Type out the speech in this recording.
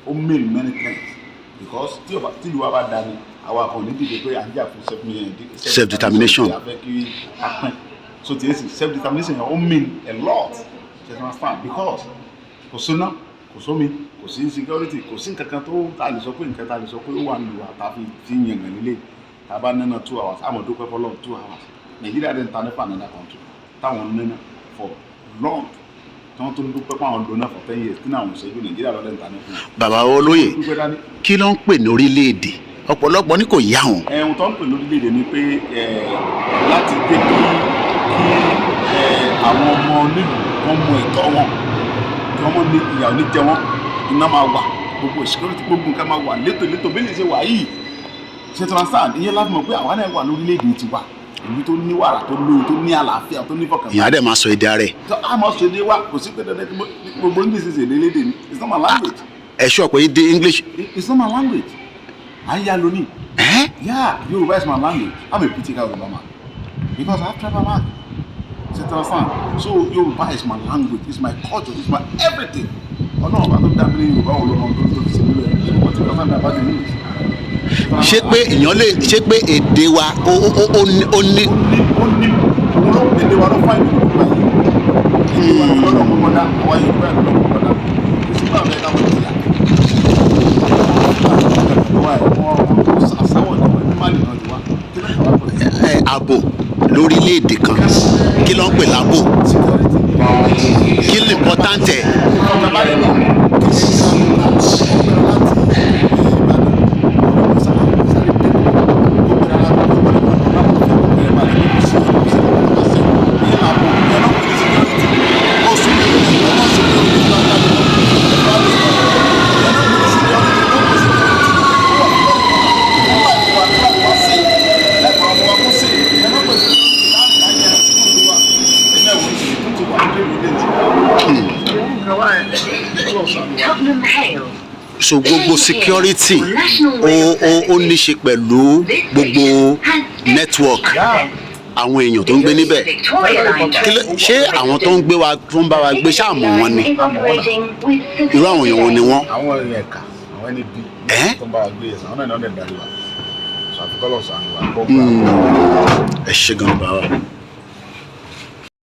ó mean many things because tí ìlú wa bá dání àwa kan ní dìde pé à ń jà fún self determination so ti self determination ó mean a lot you understand because kò sóná kò sómi kò sí insecurity kò sí nǹkan kan tó ta lè sọ pé nǹkan ta lè sọ pé ó wà nílùú àtàfi fi yàngàn nílé tá a bá nínà 2 hours àmọ́ dúpẹ́ fọlọ́ 2 hours Nàìjíríà dẹ̀ ń ta nípa another country táwọn nínà for long tí wọ́n tó ń dúpẹ́ pé àwọn lónà for 10 years kí náà àwọn ìṣẹ́jú Nàìjíríà lọ́dẹ̀ ń ta nípa. Bàbá olóyè kí ló ń pè ní orílẹ̀-èdè ọ̀pọ̀lọpọ̀ ní kò yá wọn. Ohun tó ń pè ní orílẹ̀-èdè ni pé láti dé kí àwọn ọmọ nílùú wọn mọ ẹ̀tọ́ wọn kí wọ́n mọ̀ ní ìyà ò ní jẹ wọ́n iná máa wà gbogbo security gbogbo nǹkan máa wà létòlétò bí lè ṣe wà yìí ṣe transand ìyẹn láti mọ̀ pé àwa náà wà lórílẹ̀-èdè tiwa ìlú tó ní wàrà tó lóyún tó ní àlàáfíà tó ní fọkànbalẹ̀. ìyá dẹ̀ máa sọ èdè rẹ̀. a máa sọ èdè wa kò sí pé dandan gbogbo English ṣe èdè lédè ni it's not my language. ẹ sọ pé èdè English. it's not my language. à ń yá lónìí. yeah Yorùbá is my language. I'm a critical Yorùbá man because I have tribal man. ṣe transand so Yorùbá is my language it's my culture it's my everything. Ọlọ́run bá tó dá mi ní Yorùbá wo ló mọ tó fi ṣe mí lọ ẹ̀ wọ́n ti kọ́ sáńdà bá ti ní ìlú. ṣé pé èèyàn lè ṣé pé èdè wa ó ní. èdè wa ló fà ìlú Yorùbá yìí èdè wa ló lọ́dọ̀ kó kọ́dá àwọn Yorùbá yìí lọ́dọ̀ kó kọ́dá ìṣúná àbẹ̀ ká wọ́n ti yà. àsáwọ̀ ni wọ́n ní má lè náà ti wá. ààbò lórílẹ̀‐èdè kan kí ló ń pè láàbò kí lè important ẹ̀. so gbogbo security ó ní ṣe pẹ̀lú gbogbo network àwọn èèyàn tó ń gbé níbẹ̀ ṣé àwọn tó ń gbé wa tó ń bá wa gbé ṣáàmù wọn ni irú àwọn èèyàn wo ni wọ́n. àwọn èèyàn ẹ̀ka àwọn ẹni bí tó ń bá wa gbé ẹ̀sán àwọn náà ní ọ̀dẹ̀ darí wa ṣàfikọ́ lọ́sàn-án wa. ẹ ṣé gan-an bá wa.